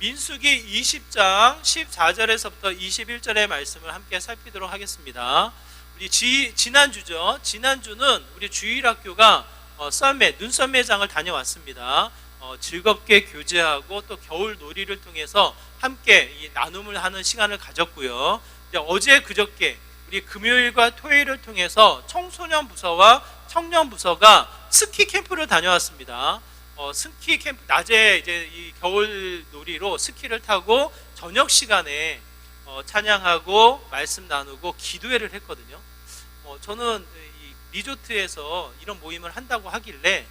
민수기 20장 14절에서부터 21절의 말씀을 함께 살피도록 하겠습니다. 우리 지난주죠. 지난주는 우리 주일학교가 눈썰매장을 다녀왔습니다. 즐겁게 교제하고 또 겨울 놀이를 통해서 함께 이 나눔을 하는 시간을 가졌고요. 이제 어제 그저께 우리 금요일과 토요일을 통해서 청소년 부서와 청년 부서가 스키 캠프를 다녀왔습니다. 스키 캠프 낮에 이제 이 겨울 놀이로 스키를 타고 저녁 시간에 찬양하고 말씀 나누고 기도회를 했거든요. 저는 이 리조트에서 이런 모임을 한다고 하길래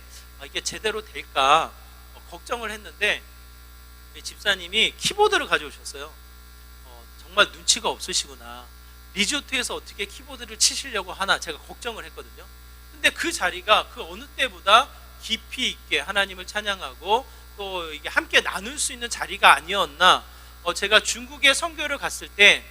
이게 제대로 될까 걱정을 했는데 집사님이 키보드를 가져오셨어요. 정말 눈치가 없으시구나. 리조트에서 어떻게 키보드를 치시려고 하나 제가 걱정을 했거든요. 근데 그 자리가 그 어느 때보다 깊이 있게 하나님을 찬양하고 또 이게 함께 나눌 수 있는 자리가 아니었나. 제가 중국에 선교를 갔을 때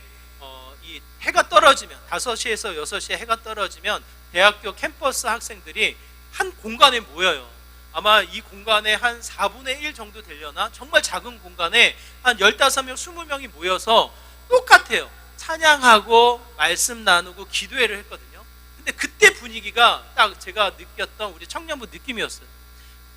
이 해가 떨어지면 5시에서 6시에 해가 떨어지면 대학교 캠퍼스 학생들이 한 공간에 모여요. 아마 이 공간에 한 4분의 1 정도 되려나? 정말 작은 공간에 한 15명, 20명이 모여서 똑같아요. 찬양하고 말씀 나누고 기도회를 했거든요. 근데 그때 분위기가 딱 제가 느꼈던 우리 청년부 느낌이었어요.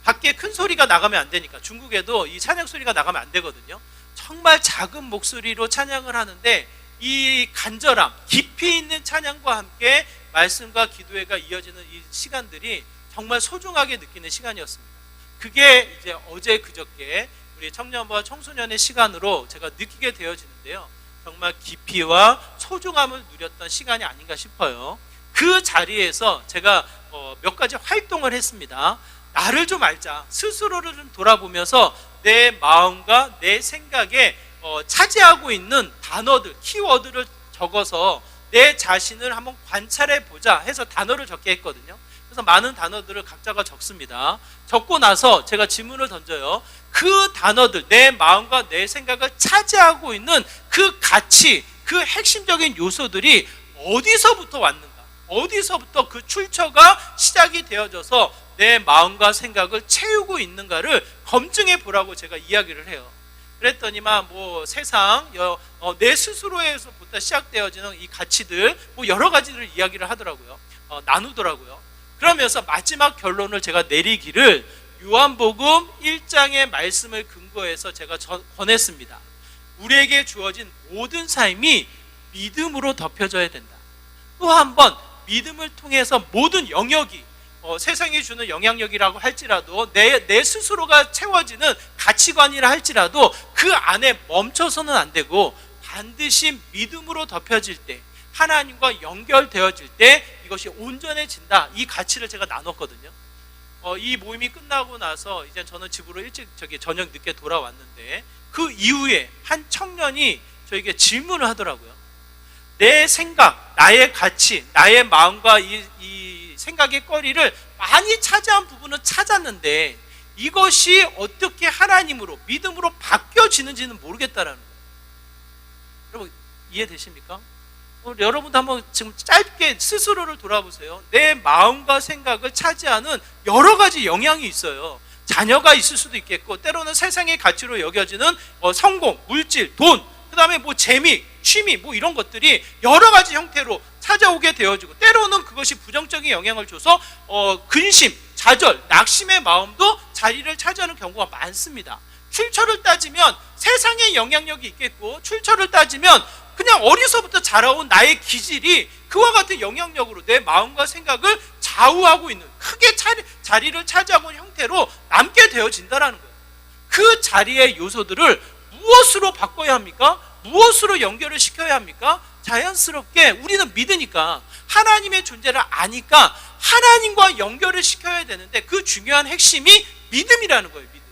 밖에 큰 소리가 나가면 안 되니까. 중국에도 이 찬양 소리가 나가면 안 되거든요. 정말 작은 목소리로 찬양을 하는데 이 간절함, 깊이 있는 찬양과 함께 말씀과 기도회가 이어지는 이 시간들이 정말 소중하게 느끼는 시간이었습니다. 그게 이제 어제 그저께 우리 청년부와 청소년의 시간으로 제가 느끼게 되어지는데요. 정말 깊이와 소중함을 누렸던 시간이 아닌가 싶어요. 그 자리에서 제가 몇 가지 활동을 했습니다. 나를 좀 알자. 스스로를 좀 돌아보면서 내 마음과 내 생각에 차지하고 있는 단어들, 키워드를 적어서 내 자신을 한번 관찰해 보자 해서 단어를 적게 했거든요. 그래서 많은 단어들을 각자가 적습니다. 적고 나서 제가 질문을 던져요. 그 단어들, 내 마음과 내 생각을 차지하고 있는 그 가치, 그 핵심적인 요소들이 어디서부터 왔는가? 어디서부터 그 출처가 시작이 되어져서 내 마음과 생각을 채우고 있는가를 검증해 보라고 제가 이야기를 해요. 그랬더니만 세상 내 스스로에서부터 시작되어지는 이 가치들 여러 가지를 이야기를 하더라고요. 나누더라고요. 그러면서 마지막 결론을 제가 내리기를 요한복음 1장의 말씀을 근거해서 제가 권했습니다. 우리에게 주어진 모든 삶이 믿음으로 덮여져야 된다. 또 한 번 믿음을 통해서 모든 영역이 세상이 주는 영향력이라고 할지라도 내 스스로가 채워지는 가치관이라 할지라도 그 안에 멈춰서는 안 되고 반드시 믿음으로 덮여질 때 하나님과 연결되어질 때 이것이 온전해진다. 이 가치를 제가 나눴거든요. 이 모임이 끝나고 나서 이제 저는 집으로 일찍 저녁 늦게 돌아왔는데 그 이후에 한 청년이 저에게 질문을 하더라고요. 내 생각, 나의 가치, 나의 마음과 이 생각의 거리를 많이 차지한 부분은 찾았는데 이것이 어떻게 하나님으로 믿음으로 바뀌어지는지는 모르겠다라는 거예요. 여러분 이해되십니까? 여러분도 한번 지금 짧게 스스로를 돌아보세요. 내 마음과 생각을 차지하는 여러 가지 영향이 있어요. 자녀가 있을 수도 있겠고 때로는 세상의 가치로 여겨지는 성공, 물질, 돈, 그 다음에 재미, 취미 이런 것들이 여러 가지 형태로 찾아오게 되어지고 때로는 그것이 부정적인 영향을 줘서 근심, 좌절, 낙심의 마음도 자리를 차지하는 경우가 많습니다. 출처를 따지면 세상의 영향력이 있겠고 출처를 따지면 그냥 어려서부터 자라온 나의 기질이 그와 같은 영향력으로 내 마음과 생각을 좌우하고 있는 크게 자리를 차지하고 있는 형태로 남게 되어진다는 거예요. 그 자리의 요소들을 무엇으로 바꿔야 합니까? 무엇으로 연결을 시켜야 합니까? 자연스럽게 우리는 믿으니까 하나님의 존재를 아니까 하나님과 연결을 시켜야 되는데 그 중요한 핵심이 믿음이라는 거예요. 믿음.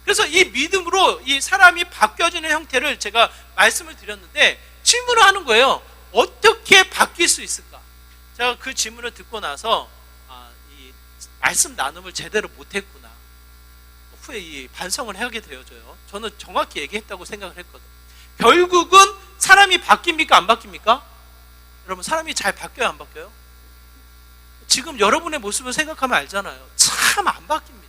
그래서 이 믿음으로 이 사람이 바뀌어지는 형태를 제가 말씀을 드렸는데 질문을 하는 거예요. 어떻게 바뀔 수 있을까? 제가 그 질문을 듣고 나서 이 말씀 나눔을 제대로 못했구나. 후에 이 반성을 하게 되어져요. 저는 정확히 얘기했다고 생각을 했거든요. 결국은 사람이 바뀝니까? 안 바뀝니까? 여러분 사람이 잘 바뀌어요? 안 바뀌어요? 지금 여러분의 모습을 생각하면 알잖아요. 참 안 바뀝니다.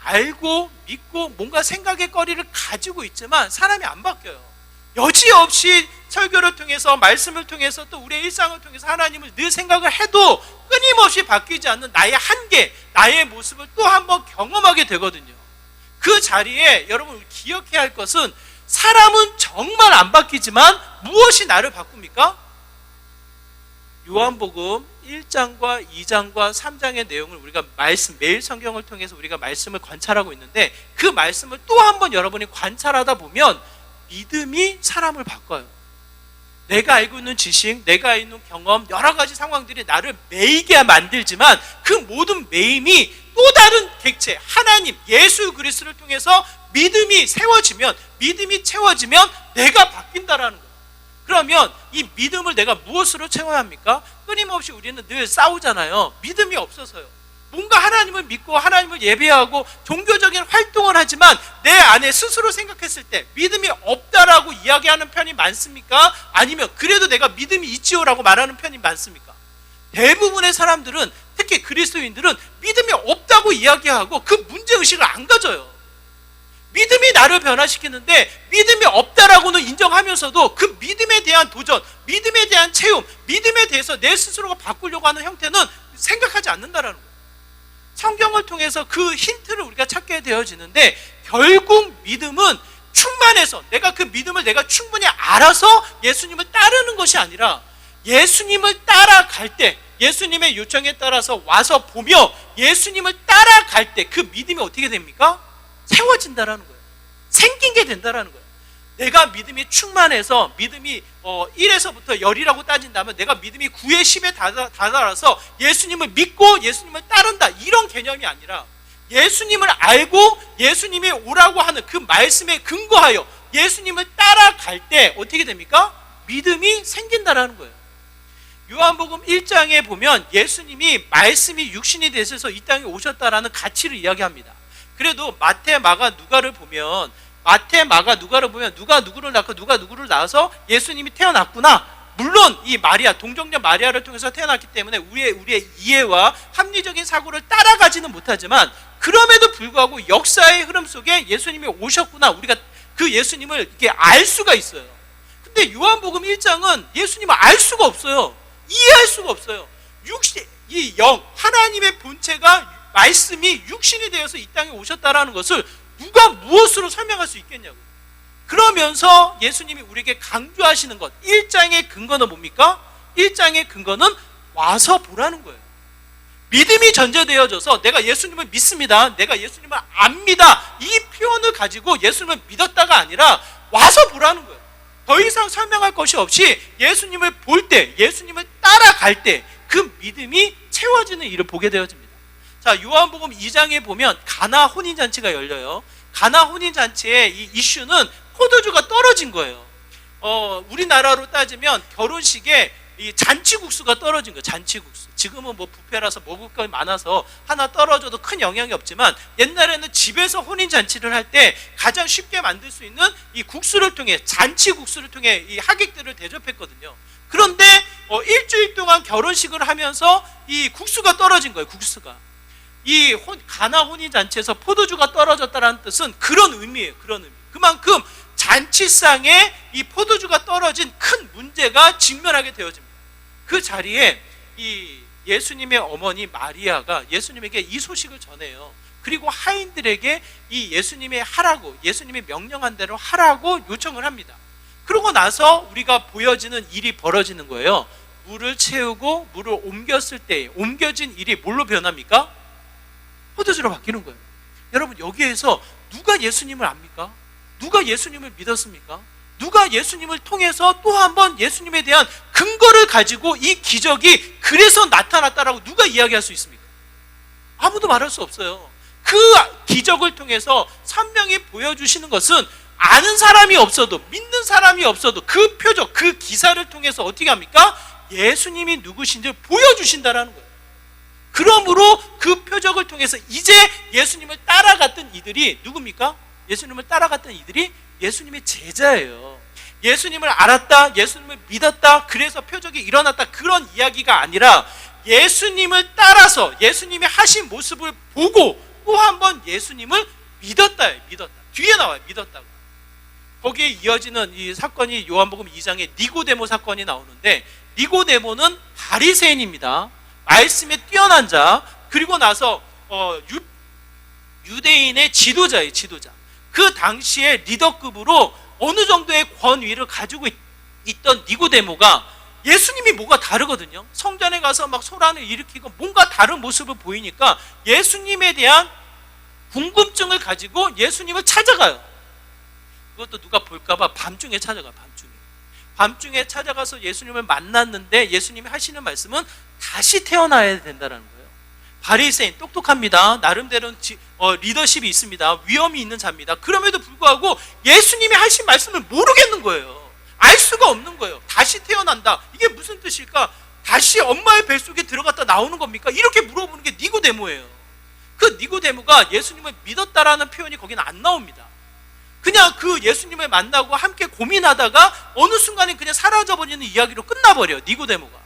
알고 믿고 뭔가 생각의 거리를 가지고 있지만 사람이 안 바뀌어요. 여지없이 설교를 통해서 말씀을 통해서 또 우리의 일상을 통해서 하나님을 늘 생각을 해도 끊임없이 바뀌지 않는 나의 한계, 나의 모습을 또 한 번 경험하게 되거든요. 그 자리에 여러분 기억해야 할 것은 사람은 정말 안 바뀌지만 무엇이 나를 바꿉니까? 요한복음 1장과 2장과 3장의 내용을 우리가 매일 성경을 통해서 우리가 말씀을 관찰하고 있는데 그 말씀을 또 한 번 여러분이 관찰하다 보면 믿음이 사람을 바꿔요. 내가 알고 있는 지식, 내가 알고 있는 경험, 여러 가지 상황들이 나를 매이게 만들지만 그 모든 매임이 또 다른 객체, 하나님, 예수 그리스도를 통해서 믿음이 세워지면, 믿음이 채워지면 내가 바뀐다라는 거예요. 그러면 이 믿음을 내가 무엇으로 채워야 합니까? 끊임없이 우리는 늘 싸우잖아요. 믿음이 없어서요. 뭔가 하나님을 믿고 하나님을 예배하고 종교적인 활동을 하지만 내 안에 스스로 생각했을 때 믿음이 없다라고 이야기하는 편이 많습니까? 아니면 그래도 내가 믿음이 있지요라고 말하는 편이 많습니까? 대부분의 사람들은, 특히 그리스도인들은 믿음이 없다고 이야기하고 그 문제의식을 안 가져요. 믿음이 나를 변화시키는데 믿음이 없다라고는 인정하면서도 그 믿음에 대한 도전, 믿음에 대한 체험, 믿음에 대해서 내 스스로가 바꾸려고 하는 형태는 생각하지 않는다라는 거예요. 성경을 통해서 그 힌트를 우리가 찾게 되어지는데 결국 믿음은 충만해서 내가 그 믿음을 내가 충분히 알아서 예수님을 따르는 것이 아니라 예수님을 따라갈 때, 예수님의 요청에 따라서 와서 보며 예수님을 따라갈 때 그 믿음이 어떻게 됩니까? 세워진다라는 거예요. 생긴 게 된다라는 거예요. 내가 믿음이 충만해서 믿음이 1에서부터 10이라고 따진다면 내가 믿음이 9에 10에 다다라서 예수님을 믿고 예수님을 따른다, 이런 개념이 아니라 예수님을 알고 예수님이 오라고 하는 그 말씀에 근거하여 예수님을 따라갈 때 어떻게 됩니까? 믿음이 생긴다라는 거예요. 요한복음 1장에 보면 예수님이 말씀이 육신이 되셔서 이 땅에 오셨다라는 가치를 이야기합니다. 그래도 마태, 마가, 누가를 보면 누가 누구를 낳고 누가 누구를 낳아서 예수님이 태어났구나. 물론 이 마리아, 동정녀 마리아를 통해서 태어났기 때문에 우리의 이해와 합리적인 사고를 따라가지는 못하지만 그럼에도 불구하고 역사의 흐름 속에 예수님이 오셨구나. 우리가 그 예수님을 이렇게 알 수가 있어요. 근데 요한복음 1장은 예수님을 알 수가 없어요. 이해할 수가 없어요. 이 하나님의 본체가 말씀이 육신이 되어서 이 땅에 오셨다라는 것을 누가 무엇으로 설명할 수 있겠냐고요. 그러면서 예수님이 우리에게 강조하시는 것, 1장의 근거는 뭡니까? 1장의 근거는 와서 보라는 거예요. 믿음이 전제되어져서 내가 예수님을 믿습니다, 내가 예수님을 압니다, 이 표현을 가지고 예수님을 믿었다가 아니라 와서 보라는 거예요. 더 이상 설명할 것이 없이 예수님을 볼 때, 예수님을 따라갈 때 그 믿음이 채워지는 일을 보게 되어집니다. 자, 요한복음 2장에 보면 가나 혼인잔치가 열려요. 가나 혼인잔치의 이 이슈는 포도주가 떨어진 거예요. 우리나라로 따지면 결혼식에 이 잔치국수가 떨어진 거예요. 잔치국수. 지금은 뭐 뷔페라서 먹을 거 많아서 하나 떨어져도 큰 영향이 없지만 옛날에는 집에서 혼인잔치를 할 때 가장 쉽게 만들 수 있는 이 국수를 통해, 잔치국수를 통해 이 하객들을 대접했거든요. 그런데 일주일 동안 결혼식을 하면서 이 국수가 떨어진 거예요. 국수가. 이 가나 혼인잔치에서 포도주가 떨어졌다는 뜻은 그런 의미예요. 그런 의미. 그만큼 잔치상에 이 포도주가 떨어진 큰 문제가 직면하게 되어집니다. 그 자리에 이 예수님의 어머니 마리아가 예수님에게 이 소식을 전해요. 그리고 하인들에게 이 예수님의 하라고, 예수님이 명령한 대로 하라고 요청을 합니다. 그러고 나서 우리가 보여지는 일이 벌어지는 거예요. 물을 채우고 물을 옮겼을 때 옮겨진 일이 뭘로 변합니까? 포도주로 바뀌는 거예요. 여러분, 여기에서 누가 예수님을 압니까? 누가 예수님을 믿었습니까? 누가 예수님을 통해서 또 한 번 예수님에 대한 근거를 가지고 이 기적이 그래서 나타났다라고 누가 이야기할 수 있습니까? 아무도 말할 수 없어요. 그 기적을 통해서 선명히 보여주시는 것은 아는 사람이 없어도, 믿는 사람이 없어도 그 표적, 그 기사를 통해서 어떻게 합니까? 예수님이 누구신지 보여주신다라는 거예요. 그러므로 그 표적을 통해서 이제 예수님을 따라갔던 이들이 누굽니까? 예수님을 따라갔던 이들이 예수님의 제자예요. 예수님을 알았다, 예수님을 믿었다, 그래서 표적이 일어났다, 그런 이야기가 아니라 예수님을 따라서 예수님이 하신 모습을 보고 또 한 번 예수님을 믿었다예요. 믿었다. 뒤에 나와요. 믿었다가. 거기에 이어지는 이 사건이 요한복음 2장에 니고데모 사건이 나오는데, 니고데모는 바리새인입니다. 말씀에 뛰어난 자, 그리고 나서 유대인의 지도자예요. 지도자. 그 당시에 리더급으로 어느 정도의 권위를 가지고 있던 니고데모가 예수님이 뭐가 다르거든요. 성전에 가서 막 소란을 일으키고 뭔가 다른 모습을 보이니까 예수님에 대한 궁금증을 가지고 예수님을 찾아가요. 그것도 누가 볼까봐 밤중에 찾아가. 밤중에 찾아가서 예수님을 만났는데 예수님이 하시는 말씀은 다시 태어나야 된다는 거예요. 바리새인 똑똑합니다. 나름대로는 리더십이 있습니다. 위엄이 있는 자입니다. 그럼에도 불구하고 예수님이 하신 말씀을 모르겠는 거예요. 알 수가 없는 거예요. 다시 태어난다. 이게 무슨 뜻일까? 다시 엄마의 뱃속에 들어갔다 나오는 겁니까? 이렇게 물어보는 게 니고데모예요. 그 니고데모가 예수님을 믿었다라는 표현이 거기는 안 나옵니다. 그냥 그 예수님을 만나고 함께 고민하다가 어느 순간에 그냥 사라져버리는 이야기로 끝나버려요. 니고데모가.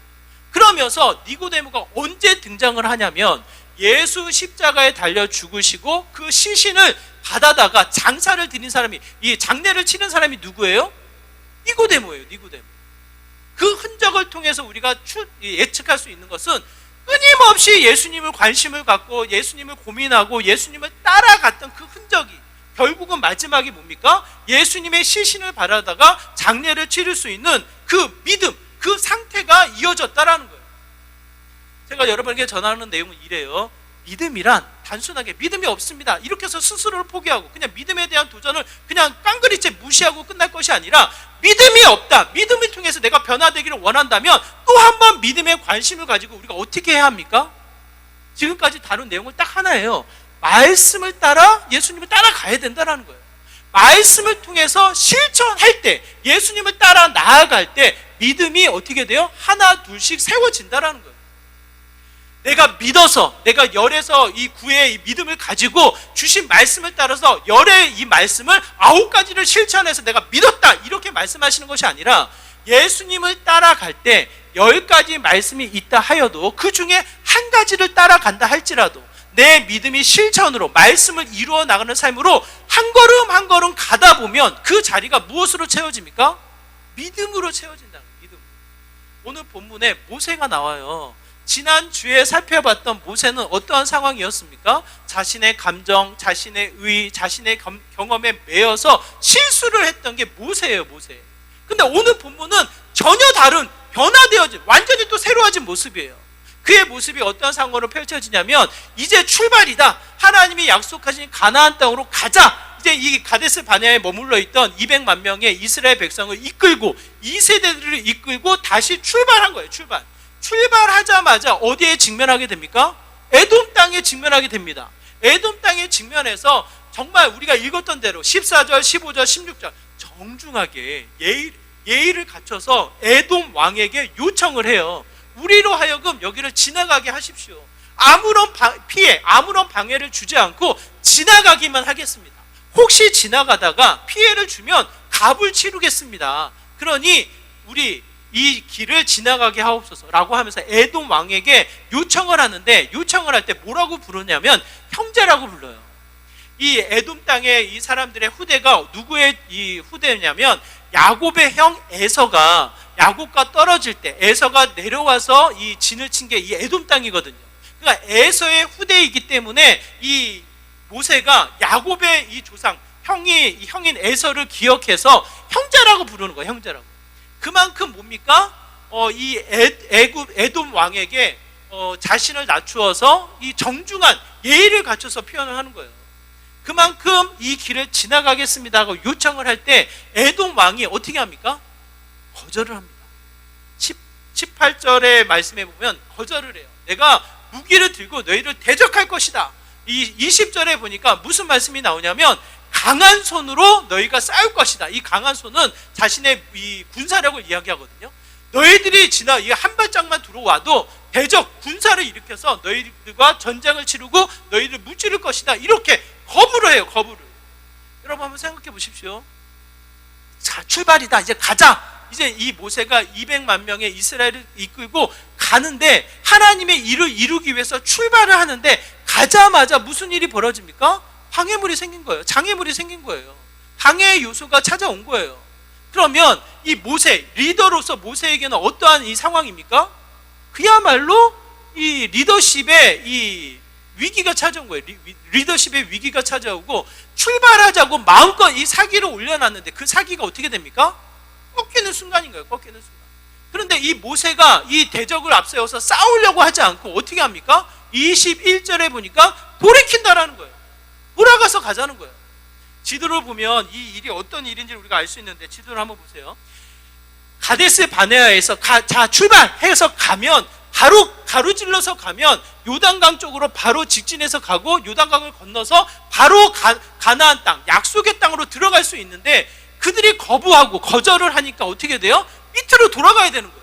그러면서 니고데모가 언제 등장을 하냐면 예수 십자가에 달려 죽으시고 그 시신을 받아다가 장사를 드린 사람이, 이 장례를 치는 사람이 누구예요? 니고데모예요. 니고데모. 그 흔적을 통해서 우리가 예측할 수 있는 것은 끊임없이 예수님을 관심을 갖고 예수님을 고민하고 예수님을 따라갔던 그 흔적이 결국은 마지막이 뭡니까? 예수님의 시신을 바라다가 장례를 치를 수 있는 그 믿음, 그 상태가 이어졌다라는 거예요. 제가 여러분에게 전하는 내용은 이래요. 믿음이란 단순하게 믿음이 없습니다, 이렇게 해서 스스로를 포기하고 그냥 믿음에 대한 도전을 그냥 깡그리째 무시하고 끝날 것이 아니라, 믿음이 없다, 믿음을 통해서 내가 변화되기를 원한다면 또 한 번 믿음에 관심을 가지고 우리가 어떻게 해야 합니까? 지금까지 다룬 내용은 딱 하나예요. 말씀을 따라 예수님을 따라가야 된다는 거예요. 말씀을 통해서 실천할 때, 예수님을 따라 나아갈 때 믿음이 어떻게 돼요? 하나 둘씩 세워진다는 거예요. 내가 믿어서, 내가 열에서 이 구의 이 믿음을 가지고 주신 말씀을 따라서 열의 이 말씀을 9가지를 실천해서 내가 믿었다, 이렇게 말씀하시는 것이 아니라, 예수님을 따라갈 때 10가지 말씀이 있다 하여도 그 중에 한 가지를 따라간다 할지라도 내 믿음이 실천으로 말씀을 이루어 나가는 삶으로 한 걸음 한 걸음 가다 보면 그 자리가 무엇으로 채워집니까? 믿음으로 채워진다. 믿음. 오늘 본문에 모세가 나와요. 지난주에 살펴봤던 모세는 어떠한 상황이었습니까? 자신의 감정, 자신의 의, 자신의 경험에 매여서 실수를 했던 게 모세예요. 모세. 근데 오늘 본문은 전혀 다른, 변화되어진, 완전히 또 새로워진 모습이에요. 그의 모습이 어떤 상황으로 펼쳐지냐면, 이제 출발이다, 하나님이 약속하신 가나안 땅으로 가자. 이제 이 가데스 바네아에 머물러 있던 200만 명의 이스라엘 백성을 이끌고 2세대들을 이끌고 다시 출발한 거예요. 출발하자마자 어디에 직면하게 됩니까? 에돔 땅에 직면하게 됩니다. 에돔 땅에 직면해서 정말 우리가 읽었던 대로 14절, 15절, 16절 정중하게 예의를 갖춰서 에돔 왕에게 요청을 해요. 우리로 하여금 여기를 지나가게 하십시오. 아무런 피해, 아무런 방해를 주지 않고 지나가기만 하겠습니다. 혹시 지나가다가 피해를 주면 값을 치르겠습니다. 그러니 우리 이 길을 지나가게 하옵소서라고 하면서 에돔 왕에게 요청을 하는데, 요청을 할 때 뭐라고 부르냐면 형제라고 불러요. 이 에돔 땅의 이 사람들의 후대가 누구의 이 후대냐면 야곱의 형 에서가, 야곱과 떨어질 때 에서가 내려와서 이 진을 친 게 이 에돔 땅이거든요. 그러니까 에서의 후대이기 때문에 이 모세가 야곱의 이 조상, 형인 에서를 기억해서 형제라고 부르는 거예요. 형제라고. 그만큼 뭡니까? 이 에돔 왕에게 자신을 낮추어서 이 정중한 예의를 갖춰서 표현을 하는 거예요. 그만큼 이 길을 지나가겠습니다 하고 요청을 할 때 에돔 왕이 어떻게 합니까? 거절을 합니다. 18절의 말씀에 보면 거절을 해요. 내가 무기를 들고 너희를 대적할 것이다. 이 20절에 보니까 무슨 말씀이 나오냐면 강한 손으로 너희가 싸울 것이다. 이 강한 손은 자신의 이 군사력을 이야기하거든요. 너희들이 이 한 발짝만 들어와도 대적, 군사를 일으켜서 너희들과 전쟁을 치르고 너희를 무찌를 것이다. 이렇게 거부를 해요. 거부를. 여러분 한번 생각해 보십시오. 자, 출발이다. 이제 가자. 이제 이 모세가 200만 명의 이스라엘을 이끌고 가는데, 하나님의 일을 이루기 위해서 출발을 하는데 가자마자 무슨 일이 벌어집니까? 방해물이 생긴 거예요. 장애물이 생긴 거예요. 방해 요소가 찾아온 거예요. 그러면 이 모세, 리더로서 모세에게는 어떠한 이 상황입니까? 그야말로 이 리더십의 이 위기가 찾아온 거예요. 리더십의 위기가 찾아오고 출발하자고 마음껏 이 사기를 올려놨는데 그 사기가 어떻게 됩니까? 꺾이는 순간인 거예요. 꺾이는 순간. 그런데 이 모세가 이 대적을 앞세워서 싸우려고 하지 않고 어떻게 합니까? 21절에 보니까 돌이킨다라는 거예요. 돌아가서 가자는 거예요. 지도를 보면 이 일이 어떤 일인지 우리가 알 수 있는데 지도를 한번 보세요. 가데스 바네아에서 자 출발해서 가면 바로 가로질러서 가면 요단강 쪽으로 바로 직진해서 가고 요단강을 건너서 바로 가나안 땅, 약속의 땅으로 들어갈 수 있는데 그들이 거절을 하니까 어떻게 돼요? 밑으로 돌아가야 되는 거예요.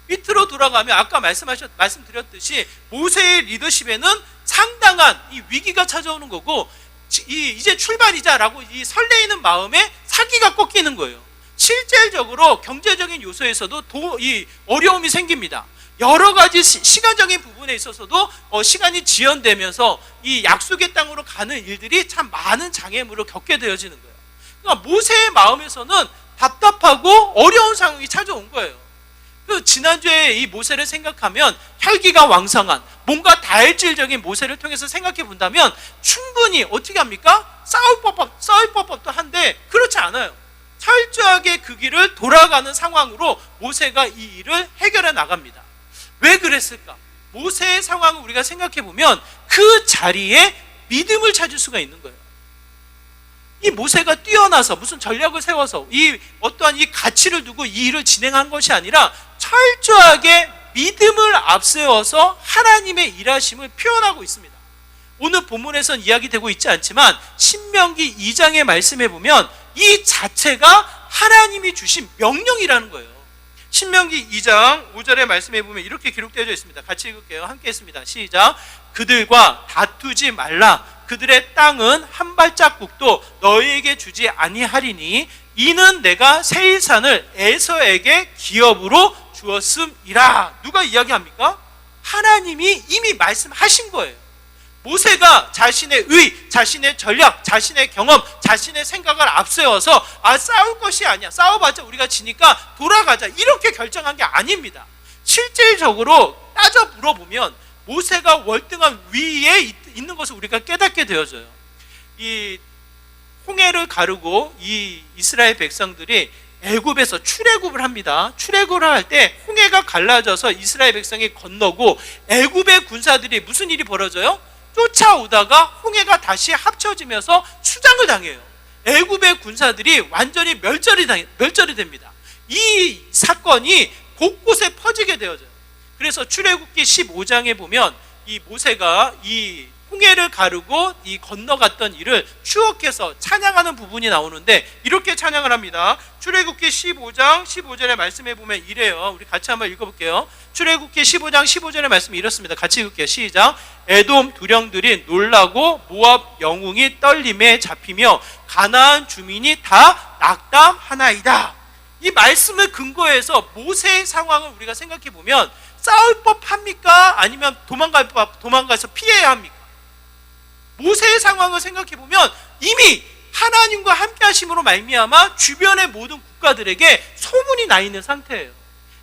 밑으로 돌아가면 아까 말씀드렸듯이 모세의 리더십에는 상당한 이 위기가 찾아오는 거고 이제 출발이자라고 이 설레이는 마음에 사기가 꺾이는 거예요. 실질적으로 경제적인 요소에서도 이 어려움이 생깁니다. 여러 가지 시간적인 부분에 있어서도 시간이 지연되면서 이 약속의 땅으로 가는 일들이 참 많은 장애물을 겪게 되어지는 거예요. 그러니까 모세의 마음에서는 답답하고 어려운 상황이 찾아온 거예요. 지난주에 이 모세를 생각하면 혈기가 왕성한 뭔가 다혈질적인 모세를 통해서 생각해 본다면 충분히 어떻게 합니까? 싸울 법도 한데 그렇지 않아요. 철저하게 그 길을 돌아가는 상황으로 모세가 이 일을 해결해 나갑니다. 왜 그랬을까? 모세의 상황을 우리가 생각해 보면 그 자리에 믿음을 찾을 수가 있는 거예요. 이 모세가 뛰어나서 무슨 전략을 세워서 이 어떠한 이 가치를 두고 이 일을 진행한 것이 아니라 철저하게 믿음을 앞세워서 하나님의 일하심을 표현하고 있습니다. 오늘 본문에선 이야기되고 있지 않지만 신명기 2장의 말씀에 보면 이 자체가 하나님이 주신 명령이라는 거예요. 신명기 2장 5절의 말씀에 보면 이렇게 기록되어 있습니다. 같이 읽을게요. 함께 했습니다. 시작. 그들과 다투지 말라. 그들의 땅은 한 발자국도 너희에게 주지 아니하리니 이는 내가 세일산을 에서에게 기업으로 주었음이라. 누가 이야기합니까? 하나님이 이미 말씀하신 거예요. 모세가 자신의 자신의 전략, 자신의 경험, 자신의 생각을 앞세워서 싸울 것이 아니야, 싸워봤자 우리가 지니까 돌아가자, 이렇게 결정한 게 아닙니다. 실질적으로 따져 물어보면 모세가 월등한 위에 있는 것을 우리가 깨닫게 되어져요. 이 홍해를 가르고 이 이스라엘 백성들이 애굽에서 출애굽을 합니다. 출애굽을 할 때 홍해가 갈라져서 이스라엘 백성이 건너고 애굽의 군사들이 무슨 일이 벌어져요? 쫓아오다가 홍해가 다시 합쳐지면서 수장을 당해요. 애굽의 군사들이 완전히 멸절이 됩니다. 이 사건이 곳곳에 퍼지게 되어져요. 그래서 출애굽기 15장에 보면 이 모세가 이 홍해를 가르고 이 건너갔던 일을 추억해서 찬양하는 부분이 나오는데 이렇게 찬양을 합니다. 출애굽기 15장 15절의 말씀에 보면 이래요. 우리 같이 한번 읽어볼게요. 출애굽기 15장 15절의 말씀이 이렇습니다. 같이 읽을게요. 시작. 에돔 두령들이 놀라고 모압 영웅이 떨림에 잡히며 가나안 주민이 다 낙담하나이다. 이 말씀을 근거해서 모세의 상황을 우리가 생각해 보면 싸울 법합니까? 아니면 도망가서 피해야 합니까? 모세의 상황을 생각해 보면 이미 하나님과 함께 하심으로 말미암아 주변의 모든 국가들에게 소문이 나 있는 상태예요.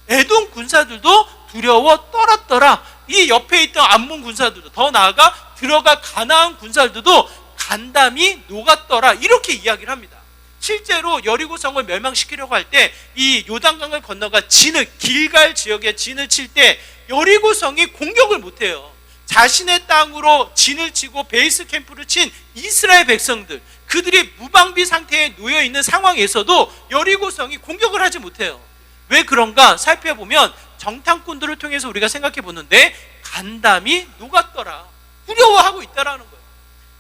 에돔 군사들도 두려워 떨었더라. 이 옆에 있던 암몬 군사들도, 더 나아가 들어갈 가나안 군사들도 간담이 녹았더라. 이렇게 이야기를 합니다. 실제로 여리고성을 멸망시키려고 할 때 이 요단강을 건너가 길갈 지역에 진을 칠 때 여리고성이 공격을 못해요. 자신의 땅으로 진을 치고 베이스 캠프를 친 이스라엘 백성들, 그들이 무방비 상태에 놓여 있는 상황에서도 여리고성이 공격을 하지 못해요. 왜 그런가 살펴보면 정탐꾼들을 통해서 우리가 생각해 보는데 간담이 녹았더라. 두려워하고 있다라는 거예요.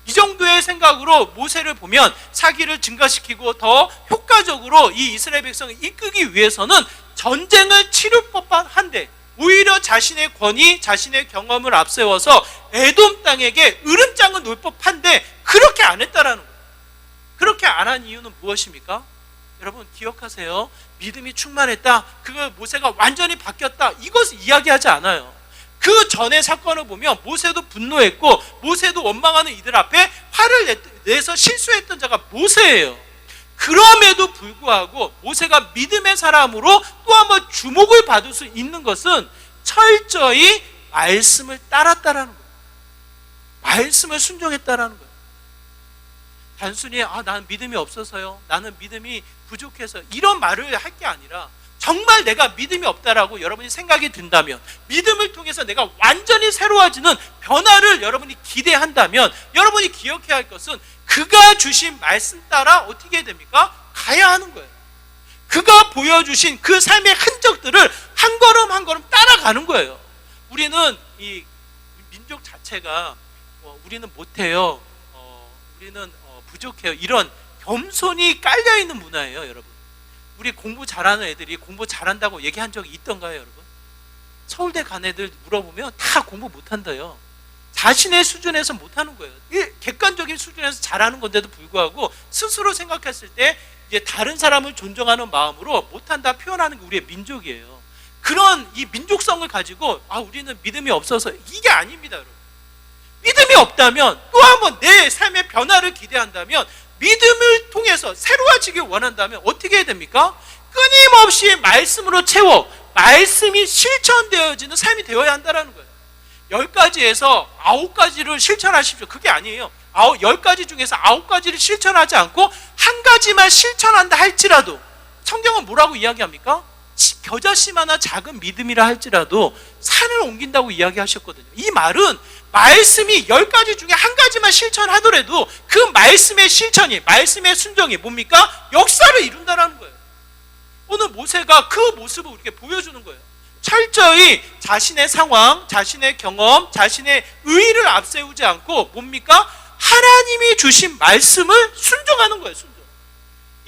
이 정도의 생각으로 모세를 보면 사기를 증가시키고 더 효과적으로 이 이스라엘 백성을 이끌기 위해서는 전쟁을 치를 법한 한데 오히려 자신의 권위, 자신의 경험을 앞세워서 에돔 땅에게 으름장을 놓을 법한데 그렇게 안 했다라는 거예요. 그렇게 안 한 이유는 무엇입니까? 여러분 기억하세요. 믿음이 충만했다, 그걸 모세가 완전히 바뀌었다, 이것을 이야기하지 않아요. 그 전의 사건을 보면 모세도 분노했고 모세도 원망하는 이들 앞에 화를 내서 실수했던 자가 모세예요. 그럼에도 불구하고 모세가 믿음의 사람으로 또 한번 주목을 받을 수 있는 것은 철저히 말씀을 따랐다라는 거예요. 말씀을 순종했다라는 거예요. 단순히 나는 믿음이 없어서요, 나는 믿음이 부족해서, 이런 말을 할 게 아니라 정말 내가 믿음이 없다라고 여러분이 생각이 든다면, 믿음을 통해서 내가 완전히 새로워지는 변화를 여러분이 기대한다면, 여러분이 기억해야 할 것은 그가 주신 말씀 따라 어떻게 해야 됩니까? 가야 하는 거예요. 그가 보여주신 그 삶의 흔적들을 한 걸음 한 걸음 따라가는 거예요. 우리는 이 민족 자체가 우리는 못해요, 우리는 부족해요, 이런 겸손이 깔려있는 문화예요. 여러분, 우리 공부 잘하는 애들이 공부 잘한다고 얘기한 적이 있던가요? 여러분, 서울대 간 애들 물어보면 다 공부 못한다요. 자신의 수준에서 못하는 거예요. 객관적인 수준에서 잘하는 건데도 불구하고 스스로 생각했을 때 이제 다른 사람을 존중하는 마음으로 못한다 표현하는 게 우리의 민족이에요. 그런 이 민족성을 가지고 우리는 믿음이 없어서, 이게 아닙니다. 여러분, 믿음이 없다면, 또 한번 내 삶의 변화를 기대한다면, 믿음을 통해서 새로워지길 원한다면 어떻게 해야 됩니까? 끊임없이 말씀으로 채워 말씀이 실천되어지는 삶이 되어야 한다는 거예요. 10가지에서 9가지를 실천하십시오. 그게 아니에요. 10가지 중에서 9가지를 실천하지 않고 한 가지만 실천한다 할지라도, 성경은 뭐라고 이야기합니까? 겨자씨만한 작은 믿음이라 할지라도 산을 옮긴다고 이야기하셨거든요. 이 말은 말씀이 10가지 중에 한 가지만 실천하더라도 그 말씀의 실천이, 말씀의 순종이 뭡니까? 역사를 이룬다는 거예요. 오늘 모세가 그 모습을 우리에게 보여주는 거예요. 철저히 자신의 상황, 자신의 경험, 자신의 의의를 앞세우지 않고 뭡니까? 하나님이 주신 말씀을 순종하는 거예요. 순종.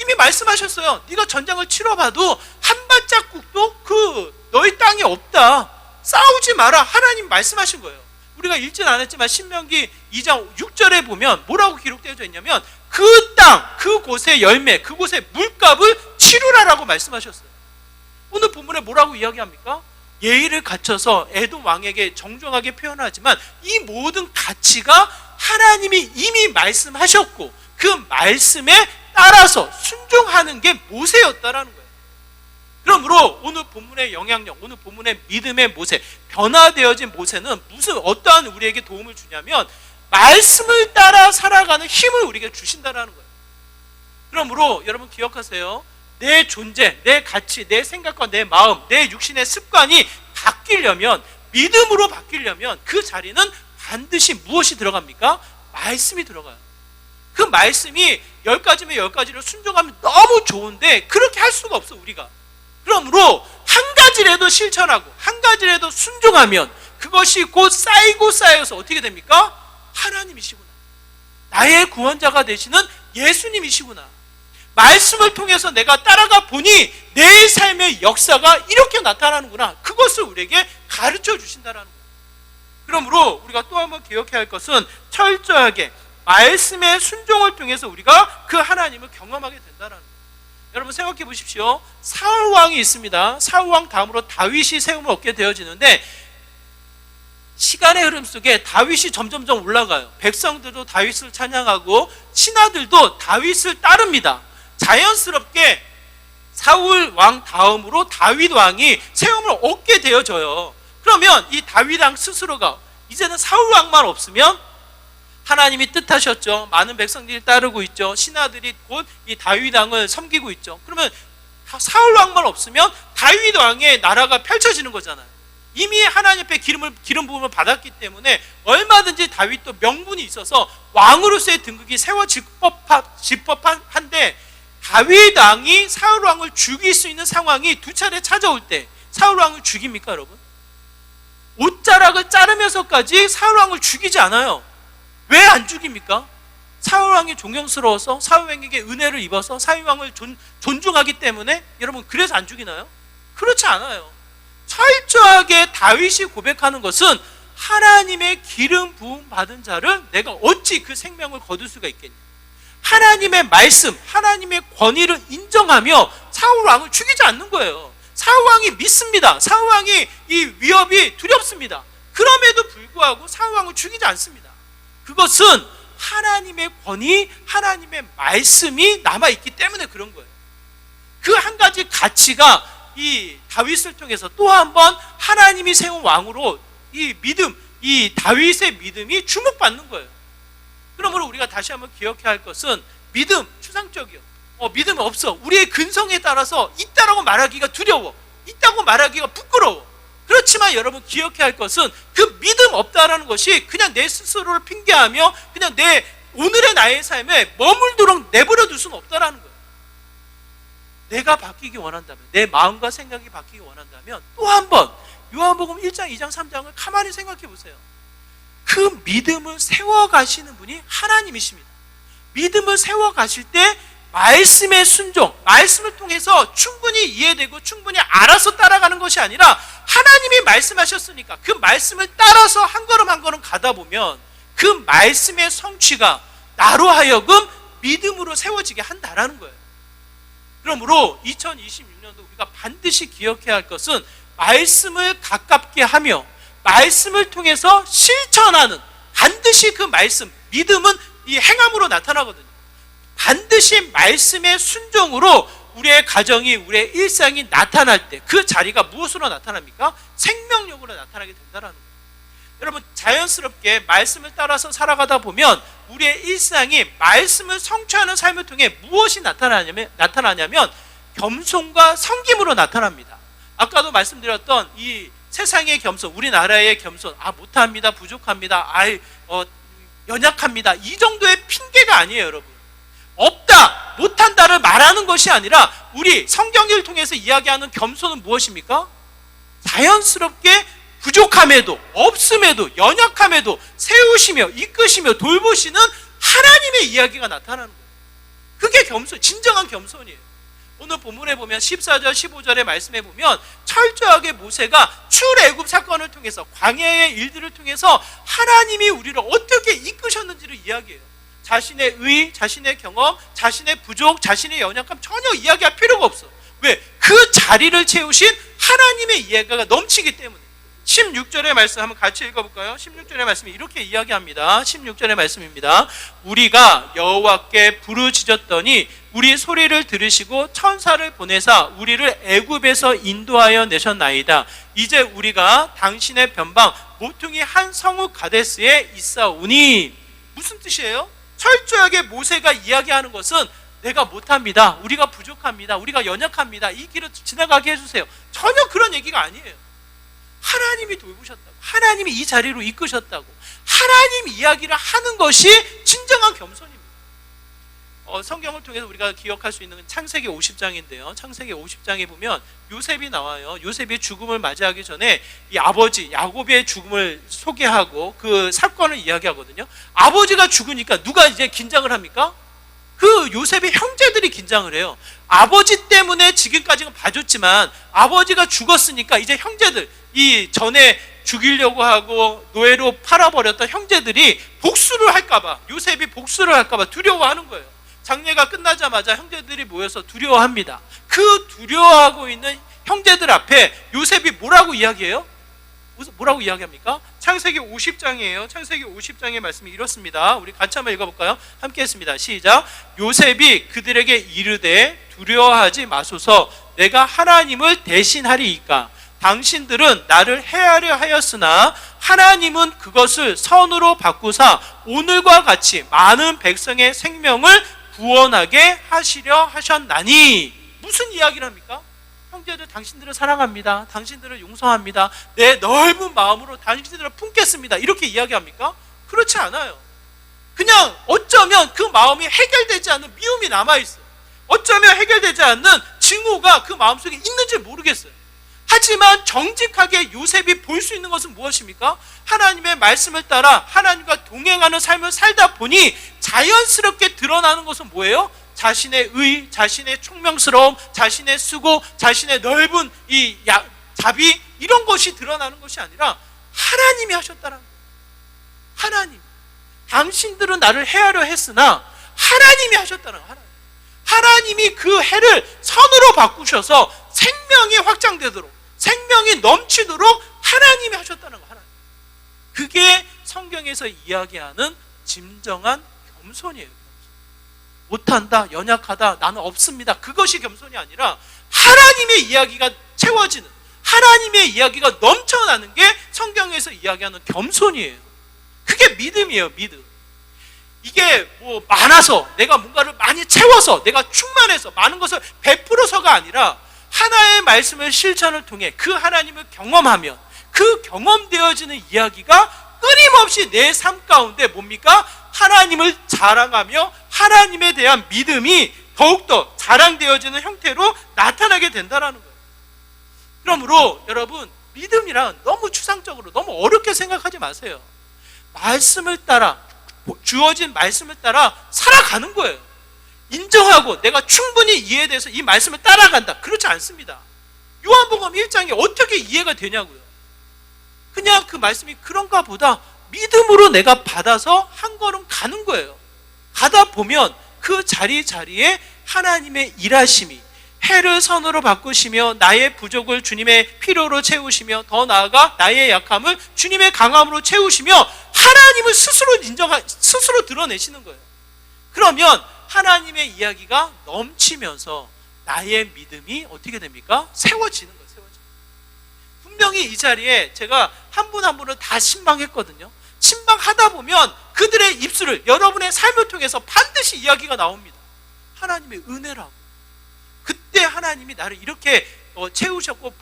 이미 말씀하셨어요. 네가 전장을 치러봐도 한 발자국도 너희 땅에 없다. 싸우지 마라. 하나님 말씀하신 거예요. 우리가 읽진 않았지만 신명기 2장 6절에 보면 뭐라고 기록되어져 있냐면, 그 땅, 그곳의 열매, 그곳의 물값을 치르라라고 말씀하셨어요. 오늘 본문에 뭐라고 이야기합니까? 예의를 갖춰서 에돔 왕에게 정중하게 표현하지만 이 모든 가치가 하나님이 이미 말씀하셨고 그 말씀에 따라서 순종하는 게 모세였다라는 거예요. 그러므로 오늘 본문의 영향력, 오늘 본문의 믿음의 모세, 변화되어진 모세는 어떠한 우리에게 도움을 주냐면 말씀을 따라 살아가는 힘을 우리에게 주신다라는 거예요. 그러므로 여러분 기억하세요. 내 존재, 내 가치, 내 생각과 내 마음, 내 육신의 습관이 바뀌려면, 믿음으로 바뀌려면 그 자리는 반드시 무엇이 들어갑니까? 말씀이 들어가요. 그 말씀이 10가지면 10가지를 순종하면 너무 좋은데 그렇게 할 수가 없어 우리가. 그러므로 한 가지라도 실천하고 한 가지라도 순종하면 그것이 곧 쌓이고 쌓여서 어떻게 됩니까? 하나님이시구나, 나의 구원자가 되시는 예수님이시구나, 말씀을 통해서 내가 따라가 보니 내 삶의 역사가 이렇게 나타나는구나, 그것을 우리에게 가르쳐 주신다는 거예요. 그러므로 우리가 또 한번 기억해야 할 것은 철저하게 말씀의 순종을 통해서 우리가 그 하나님을 경험하게 된다는 거예요. 여러분 생각해 보십시오. 사울 왕이 있습니다. 사울 왕 다음으로 다윗이 세움을 얻게 되어지는데, 시간의 흐름 속에 다윗이 점점점 올라가요. 백성들도 다윗을 찬양하고 신하들도 다윗을 따릅니다. 자연스럽게 사울 왕 다음으로 다윗 왕이 세움을 얻게 되어져요. 그러면 이 다윗 왕 스스로가 이제는 사울 왕만 없으면 하나님이 뜻하셨죠. 많은 백성들이 따르고 있죠. 신하들이 곧 이 다윗 왕을 섬기고 있죠. 그러면 사울 왕만 없으면 다윗 왕의 나라가 펼쳐지는 거잖아요. 이미 하나님 앞에 기름 부음을 받았기 때문에 얼마든지 다윗도 명분이 있어서 왕으로서의 등극이 세워질 법한데, 다윗 왕이 사울 왕을 죽일 수 있는 상황이 두 차례 찾아올 때 사울 왕을 죽입니까 여러분? 옷자락을 자르면서까지 사울 왕을 죽이지 않아요. 왜 안 죽입니까? 사울 왕이 존경스러워서, 사울 왕에게 은혜를 입어서 사울 왕을 존중하기 때문에? 여러분 그래서 안 죽이나요? 그렇지 않아요. 철저하게 다윗이 고백하는 것은 하나님의 기름 부음 받은 자를 내가 어찌 그 생명을 거둘 수가 있겠냐, 하나님의 말씀, 하나님의 권위를 인정하며 사울 왕을 죽이지 않는 거예요. 사울 왕이 믿습니다. 사울 왕이 이 위협이 두렵습니다. 그럼에도 불구하고 사울 왕을 죽이지 않습니다. 그것은 하나님의 권위, 하나님의 말씀이 남아있기 때문에 그런 거예요. 그 한 가지 가치가 이 다윗을 통해서 또 한 번 하나님이 세운 왕으로 이 믿음, 이 다윗의 믿음이 주목받는 거예요. 그러므로 우리가 다시 한번 기억해야 할 것은 믿음, 추상적이요. 믿음 없어. 우리의 근성에 따라서 있다라고 말하기가 두려워. 있다고 말하기가 부끄러워. 그렇지만 여러분 기억해야 할 것은 그 믿음 없다라는 것이 그냥 내 스스로를 핑계하며 그냥 내 오늘의 나의 삶에 머물도록 내버려 둘 수는 없다라는 거예요. 내가 바뀌기 원한다면, 내 마음과 생각이 바뀌기 원한다면 또 한 번 요한복음 1장, 2장, 3장을 가만히 생각해 보세요. 그 믿음을 세워가시는 분이 하나님이십니다. 믿음을 세워가실 때 말씀의 순종, 말씀을 통해서 충분히 이해되고 충분히 알아서 따라가는 것이 아니라 하나님이 말씀하셨으니까 그 말씀을 따라서 한 걸음 한 걸음 가다 보면 그 말씀의 성취가 나로 하여금 믿음으로 세워지게 한다라는 거예요. 그러므로 2026년도 우리가 반드시 기억해야 할 것은 말씀을 가깝게 하며 말씀을 통해서 실천하는, 반드시 그 말씀, 믿음은 이 행함으로 나타나거든요. 반드시 말씀의 순종으로 우리의 가정이, 우리의 일상이 나타날 때 그 자리가 무엇으로 나타납니까? 생명력으로 나타나게 된다는 거예요. 여러분, 자연스럽게 말씀을 따라서 살아가다 보면 우리의 일상이 말씀을 성취하는 삶을 통해 무엇이 나타나냐면 겸손과 섬김으로 나타납니다. 아까도 말씀드렸던 이 세상의 겸손, 우리나라의 겸손, 못합니다, 부족합니다, 연약합니다, 이 정도의 핑계가 아니에요. 여러분, 없다, 못한다를 말하는 것이 아니라 우리 성경을 통해서 이야기하는 겸손은 무엇입니까? 자연스럽게 부족함에도, 없음에도, 연약함에도 세우시며 이끄시며 돌보시는 하나님의 이야기가 나타나는 거예요. 그게 겸손, 진정한 겸손이에요. 오늘 본문에 보면 14절, 15절의 말씀에 보면 철저하게 모세가 출애굽 사건을 통해서, 광야의 일들을 통해서 하나님이 우리를 어떻게 이끄셨는지를 이야기해요. 자신의 의, 자신의 경험, 자신의 부족, 자신의 연약함 전혀 이야기할 필요가 없어. 왜? 그 자리를 채우신 하나님의 이야기가 넘치기 때문에. 16절의 말씀 한번 같이 읽어볼까요? 16절의 말씀이 이렇게 이야기합니다. 16절의 말씀입니다. 우리가 여호와께 부르짖었더니 우리 소리를 들으시고 천사를 보내사 우리를 애굽에서 인도하여 내셨나이다. 이제 우리가 당신의 변방 모퉁이 한 성읍 가데스에 있사오니. 무슨 뜻이에요? 철저하게 모세가 이야기하는 것은 내가 못합니다, 우리가 부족합니다, 우리가 연약합니다, 이 길을 지나가게 해주세요. 전혀 그런 얘기가 아니에요. 하나님이 돌보셨다고, 하나님이 이 자리로 이끄셨다고, 하나님 이야기를 하는 것이 진정한 겸손입니다. 성경을 통해서 우리가 기억할 수 있는 창세기 50장인데요. 창세기 50장에 보면 요셉이 나와요. 요셉이 죽음을 맞이하기 전에 이 아버지 야곱의 죽음을 소개하고 그 사건을 이야기하거든요. 아버지가 죽으니까 누가 이제 긴장을 합니까? 그 요셉의 형제들이 긴장을 해요. 아버지 때문에 지금까지는 봐줬지만 아버지가 죽었으니까 이제 형제들, 이 전에 죽이려고 하고 노예로 팔아버렸던 형제들이 복수를 할까봐, 요셉이 복수를 할까봐 두려워하는 거예요. 장례가 끝나자마자 형제들이 모여서 두려워합니다. 그 두려워하고 있는 형제들 앞에 요셉이 뭐라고 이야기해요? 뭐라고 이야기합니까? 창세기 50장이에요. 창세기 50장의 말씀이 이렇습니다. 우리 같이 한번 읽어볼까요? 함께 했습니다. 시작. 요셉이 그들에게 이르되 두려워하지 마소서, 내가 하나님을 대신하리이까. 당신들은 나를 해하려 하였으나 하나님은 그것을 선으로 바꾸사 오늘과 같이 많은 백성의 생명을 구원하게 하시려 하셨나니. 무슨 이야기를 합니까? 형제들, 당신들을 사랑합니다, 당신들을 용서합니다, 내 넓은 마음으로 당신들을 품겠습니다, 이렇게 이야기합니까? 그렇지 않아요. 그냥 어쩌면 그 마음이 해결되지 않는 미움이 남아있어요. 어쩌면 해결되지 않는 증오가 그 마음속에 있는지 모르겠어요. 하지만 정직하게 요셉이 볼 수 있는 것은 무엇입니까? 하나님의 말씀을 따라 하나님과 동행하는 삶을 살다 보니 자연스럽게 드러나는 것은 뭐예요? 자신의 의, 자신의 총명스러움, 자신의 수고, 자신의 넓은 이 자비, 이런 것이 드러나는 것이 아니라 하나님이 하셨다는 거예요. 하나님, 당신들은 나를 해하려 했으나 하나님이 하셨다는 거예요. 하나님이 그 해를 선으로 바꾸셔서 생명이 확장되도록, 생명이 넘치도록 하나님이 하셨다는 거예요. 하나님. 그게 성경에서 이야기하는 진정한 겸손이에요. 못한다, 연약하다, 나는 없습니다. 그것이 겸손이 아니라 하나님의 이야기가 채워지는, 하나님의 이야기가 넘쳐나는 게 성경에서 이야기하는 겸손이에요. 그게 믿음이에요. 믿음. 이게 뭐 많아서, 내가 뭔가를 많이 채워서, 내가 충만해서 많은 것을 베풀어서가 아니라 하나의 말씀을 실천을 통해 그 하나님을 경험하면 그 경험되어지는 이야기가 끊임없이 내 삶 가운데 뭡니까? 하나님을 자랑하며 하나님에 대한 믿음이 더욱더 자랑되어지는 형태로 나타나게 된다는 거예요. 그러므로 여러분, 믿음이란 너무 추상적으로, 너무 어렵게 생각하지 마세요. 말씀을 따라, 주어진 말씀을 따라 살아가는 거예요. 인정하고 내가 충분히 이해돼서 이 말씀을 따라간다, 그렇지 않습니다. 요한복음 1장이 어떻게 이해가 되냐고요. 그냥 그 말씀이 그런가 보다 믿음으로 내가 받아서 한 걸음 가는 거예요. 가다 보면 그 자리자리에 하나님의 일하심이, 해를 선으로 바꾸시며 나의 부족을 주님의 필요로 채우시며 더 나아가 나의 약함을 주님의 강함으로 채우시며 하나님을 스스로 드러내시는 거예요. 그러면 하나님의 이야기가 넘치면서 나의 믿음이 어떻게 됩니까? 세워지는 거예요. 분명히 이 자리에 제가 한 분 한 분을 다 신방했거든요. 신방하다 보면 그들의 입술을, 여러분의 삶을 통해서 반드시 이야기가 나옵니다. 하나님의 은혜라고. 그때 하나님이 나를 이렇게 채우셨고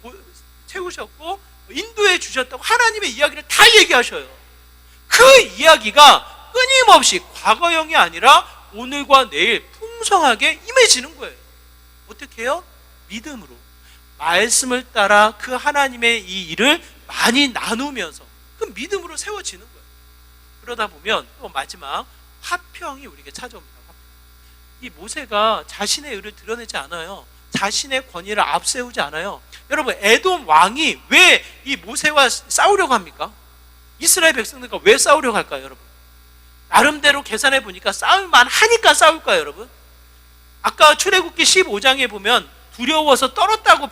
인도해 주셨다고 하나님의 이야기를 다 얘기하셔요. 그 이야기가 끊임없이 과거형이 아니라 오늘과 내일 풍성하게 임해지는 거예요. 어떻게 해요? 믿음으로. 말씀을 따라 그 하나님의 이 일을 많이 나누면서 그 믿음으로 세워지는 거예요. 그러다 보면 또 마지막 화평이 우리에게 찾아옵니다. 이 모세가 자신의 의를 드러내지 않아요. 자신의 권위를 앞세우지 않아요. 여러분, 에돔 왕이 왜 이 모세와 싸우려고 합니까? 이스라엘 백성들과 왜 싸우려고 할까요, 여러분? 나름대로 계산해 보니까 싸울만 하니까 싸울까요, 여러분? 아까 출애굽기 15장에 보면 두려워서 떨었다고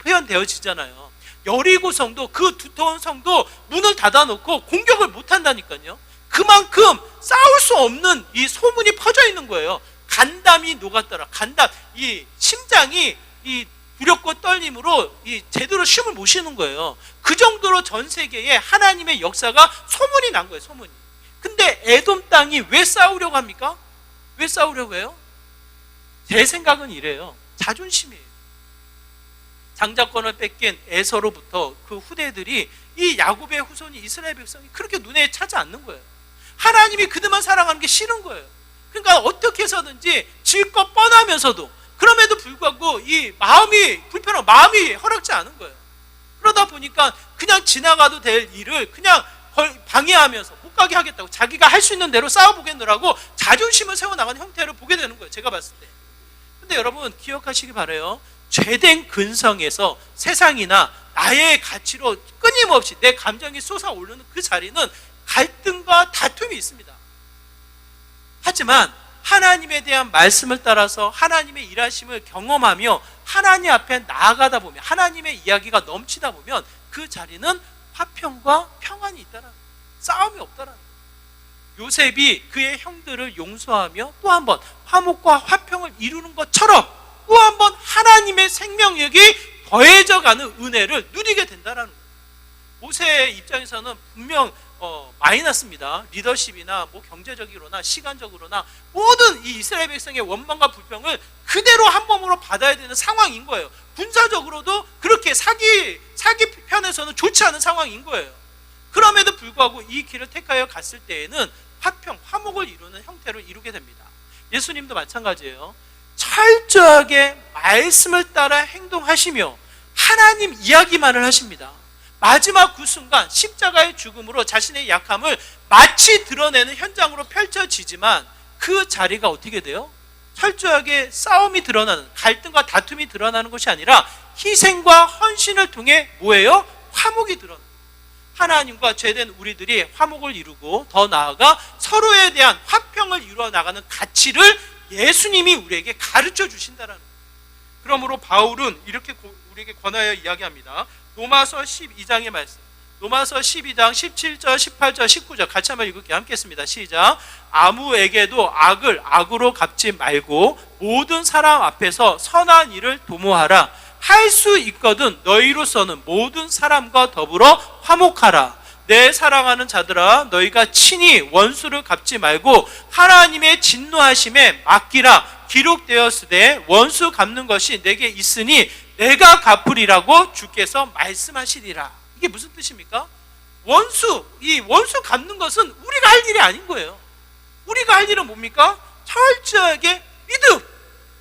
표현되어지잖아요. 여리고 성도, 그 두터운 성도 문을 닫아놓고 공격을 못한다니까요. 그만큼 싸울 수 없는 이 소문이 퍼져 있는 거예요. 간담이 녹았더라. 간담, 이 심장이 이 두렵고 떨림으로 이 제대로 쉼을 못 쉬는 거예요. 그 정도로 전 세계에 하나님의 역사가 소문이 난 거예요. 소문이. 근데 에돔 땅이 왜 싸우려고 합니까? 왜 싸우려고 해요? 제 생각은 이래요. 자존심이에요. 장자권을 뺏긴 에서로부터 그 후대들이, 이 야곱의 후손이, 이스라엘 백성이 그렇게 눈에 차지 않는 거예요. 하나님이 그들만 사랑하는 게 싫은 거예요. 그러니까 어떻게 해서든지 질 것 뻔하면서도, 그럼에도 불구하고 이 마음이 불편하고 마음이 허락지 않은 거예요. 그러다 보니까 그냥 지나가도 될 일을 그냥 방해하면서 못 가게 하겠다고, 자기가 할 수 있는 대로 싸워보겠느라고 자존심을 세워나가는 형태를 보게 되는 거예요. 제가 봤을 때. 근데 여러분, 기억하시기 바라요. 죄된 근성에서 세상이나 나의 가치로 끊임없이 내 감정이 솟아오르는 그 자리는 갈등과 다툼이 있습니다. 하지만 하나님에 대한 말씀을 따라서 하나님의 일하심을 경험하며 하나님 앞에 나아가다 보면, 하나님의 이야기가 넘치다 보면 그 자리는 화평과 평안이 있다라는 거예요. 싸움이 없다라는 거예요. 요셉이 그의 형들을 용서하며 또 한 번 화목과 화평을 이루는 것처럼 또 한 번 하나님의 생명력이 더해져가는 은혜를 누리게 된다는 거예요. 모세의 입장에서는 분명 마이너스입니다. 리더십이나 뭐 경제적으로나 시간적으로나 모든 이 이스라엘 백성의 원망과 불평을 그대로 한 몸으로 받아야 되는 상황인 거예요. 군사적으로도 그렇게 사기 편에서는 좋지 않은 상황인 거예요. 그럼에도 불구하고 이 길을 택하여 갔을 때에는 화평, 화목을 이루는 형태를 이루게 됩니다. 예수님도 마찬가지예요. 철저하게 말씀을 따라 행동하시며 하나님 이야기만을 하십니다. 마지막 그 순간 십자가의 죽음으로 자신의 약함을 마치 드러내는 현장으로 펼쳐지지만 그 자리가 어떻게 돼요? 철저하게 싸움이 드러나는, 갈등과 다툼이 드러나는 것이 아니라 희생과 헌신을 통해 뭐예요? 화목이 드러나는, 하나님과 죄된 우리들이 화목을 이루고 더 나아가 서로에 대한 화평을 이루어 나가는 가치를 예수님이 우리에게 가르쳐 주신다는 거예요. 그러므로 바울은 이렇게 우리에게 권하여 이야기합니다. 로마서 12장의 말씀, 로마서 12장 17절, 18절, 19절 같이 한번 읽을게요. 함께 했습니다. 시작. 아무에게도 악을 악으로 갚지 말고 모든 사람 앞에서 선한 일을 도모하라. 할 수 있거든 너희로서는 모든 사람과 더불어 화목하라. 내 사랑하는 자들아, 너희가 친히 원수를 갚지 말고 하나님의 진노하심에 맡기라. 기록되었으되 원수 갚는 것이 내게 있으니 내가 갚으리라고 주께서 말씀하시리라. 이게 무슨 뜻입니까? 이 원수 갚는 것은 우리가 할 일이 아닌 거예요. 우리가 할 일은 뭡니까? 철저하게 믿음,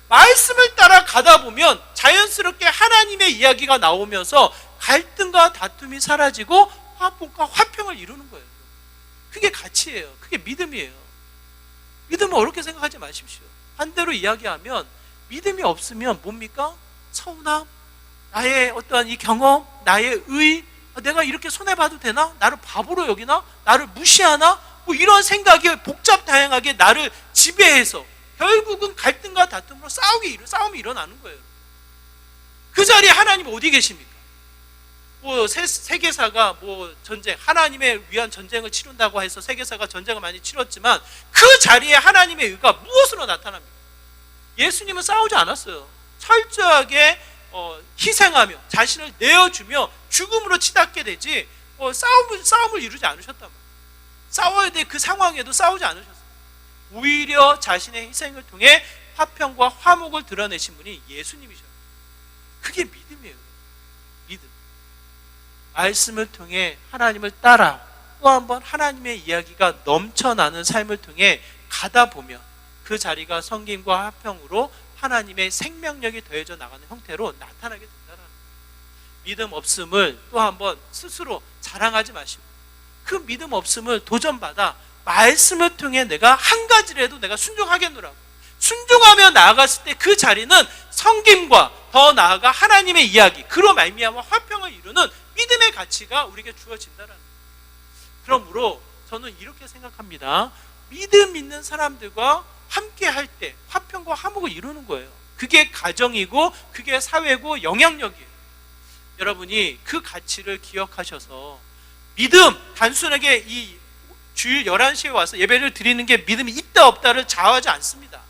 말씀을 따라 가다 보면 자연스럽게 하나님의 이야기가 나오면서 갈등과 다툼이 사라지고 화목과 화평을 이루는 거예요. 그게 가치예요. 그게 믿음이에요. 믿음은 어렵게 생각하지 마십시오. 반대로 이야기하면 믿음이 없으면 뭡니까? 서운함, 나의 어떠한 이 경험, 나의 의, 내가 이렇게 손해봐도 되나? 나를 바보로 여기나? 나를 무시하나? 뭐 이런 생각이 복잡 다양하게 나를 지배해서 결국은 갈등과 다툼으로 싸움이 일어나는 거예요. 그 자리에 하나님 어디 계십니까? 뭐 세계사가 뭐 전쟁, 하나님의 위한 전쟁을 치른다고 해서 세계사가 전쟁을 많이 치렀지만 그 자리에 하나님의 의가 무엇으로 나타납니까? 예수님은 싸우지 않았어요. 철저하게 희생하며 자신을 내어주며 죽음으로 치닫게 되지 싸움을 이루지 않으셨단 말이에요. 싸워야 될 그 상황에도 싸우지 않으셨어요. 오히려 자신의 희생을 통해 화평과 화목을 드러내신 분이 예수님이셔요. 그게 믿음이에요. 믿음. 말씀을 통해 하나님을 따라 또 한 번 하나님의 이야기가 넘쳐나는 삶을 통해 가다 보면 그 자리가 성김과 화평으로 하나님의 생명력이 더해져 나가는 형태로 나타나게 된다는 거예요. 믿음 없음을 또 한 번 스스로 자랑하지 마시고 그 믿음 없음을 도전받아 말씀을 통해 내가 한 가지라도 내가 순종하겠노라고 순종하며 나아갔을 때 그 자리는 성김과 더 나아가 하나님의 이야기 그로 말미암아 화평을 이루는 믿음의 가치가 우리에게 주어진다는 거예요. 그러므로 저는 이렇게 생각합니다. 믿음 있는 사람들과 함께 할 때 화평과 화목을 이루는 거예요. 그게 가정이고 그게 사회고 영향력이에요. 여러분이 그 가치를 기억하셔서 믿음, 단순하게 이 주일 11시에 와서 예배를 드리는 게 믿음이 있다 없다를 좌우하지 않습니다.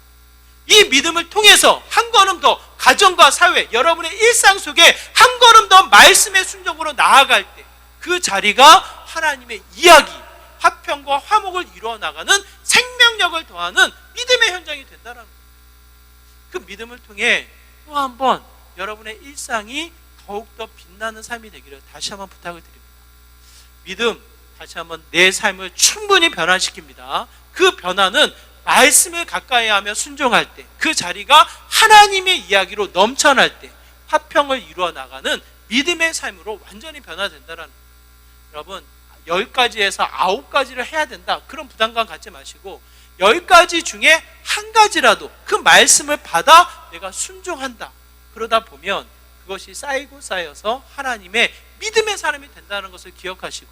이 믿음을 통해서 한 걸음 더 가정과 사회, 여러분의 일상 속에 한 걸음 더 말씀의 순종으로 나아갈 때 그 자리가 하나님의 이야기, 화평과 화목을 이루어 나가는 생명력을 더하는 믿음의 현장이 된다는 거예요. 그 믿음을 통해 또 한 번 여러분의 일상이 더욱더 빛나는 삶이 되기를 다시 한번 부탁을 드립니다. 믿음, 다시 한번 내 삶을 충분히 변화시킵니다. 그 변화는 말씀을 가까이 하며 순종할 때, 그 자리가 하나님의 이야기로 넘쳐날 때 화평을 이루어 나가는 믿음의 삶으로 완전히 변화된다는 거예요. 여러분 10가지에서 9가지를 해야 된다 그런 부담감 갖지 마시고 10가지 중에 한 가지라도 그 말씀을 받아 내가 순종한다 그러다 보면 그것이 쌓이고 쌓여서 하나님의 믿음의 사람이 된다는 것을 기억하시고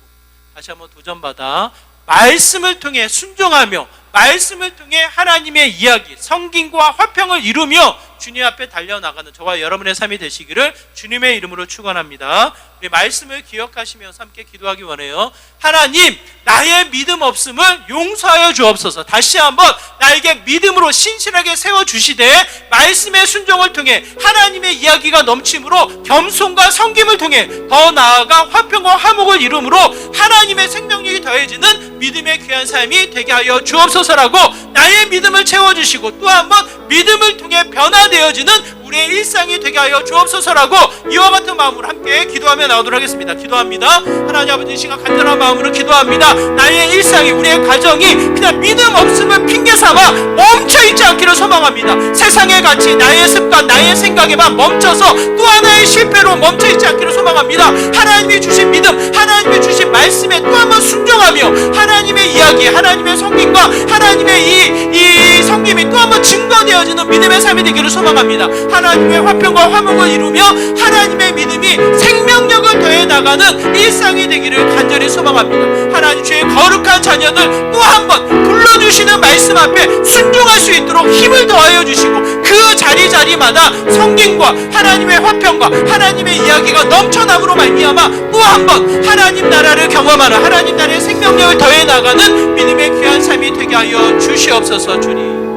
다시 한번 도전받아 말씀을 통해 순종하며 말씀을 통해 하나님의 이야기, 성김과 화평을 이루며 주님 앞에 달려나가는 저와 여러분의 삶이 되시기를 주님의 이름으로 축원합니다. 우리 말씀을 기억하시면서 함께 기도하기 원해요. 하나님, 나의 믿음 없음을 용서하여 주옵소서. 다시 한번 나에게 믿음으로 신실하게 세워주시되 말씀의 순종을 통해 하나님의 이야기가 넘침으로 겸손과 성김을 통해 더 나아가 화평과 화목을 이루므로 하나님의 생명력이 더해지는 믿음의 귀한 삶이 되게 하여 주옵소서라고 나의 믿음을 채워주시고 또 한번 믿음을 통해 변화되어지는 우리의 일상이 되게 하여 주옵소서라고 이와 같은 마음으로 함께 기도하며 나오도록 하겠습니다. 기도합니다. 하나님 아버지, 이 시간 간절한 마음으로 기도합니다. 나의 일상이, 우리의 가정이 그냥 믿음 없음을 핑계삼아 멈춰있지 않기를 소망합니다. 세상의 가치, 나의 습관, 나의 생각에만 멈춰서 또 하나의 실패로 멈춰있지 않기를 소망합니다. 하나님이 주신 믿음, 하나님이 주신 말씀에 또 한 번 순종하며 하나님의 이야기, 하나님의 성김과 하나님의 이 성김이 또 한 번 증거되어지는 믿음의 삶이 되기를 소망합니다. 하나님의 화평과 화목을 이루며 하나님의 믿음이 생명력을 더해 나가는 일상이 되기를 간절히 소망합니다. 하나님, 주의 거룩한 자녀들 또 한 번 들려주시는 말씀 앞에 순종할 수 있도록 힘을 더하여 주시고 그 자리자리마다 성경과 하나님의 화평과 하나님의 이야기가 넘쳐남으로 말미암아 또 한 번 하나님 나라를 경험하는 하나님 나라의 생명력을 더해 나가는 믿음의 귀한 삶이 되게 하여 주시옵소서. 주님.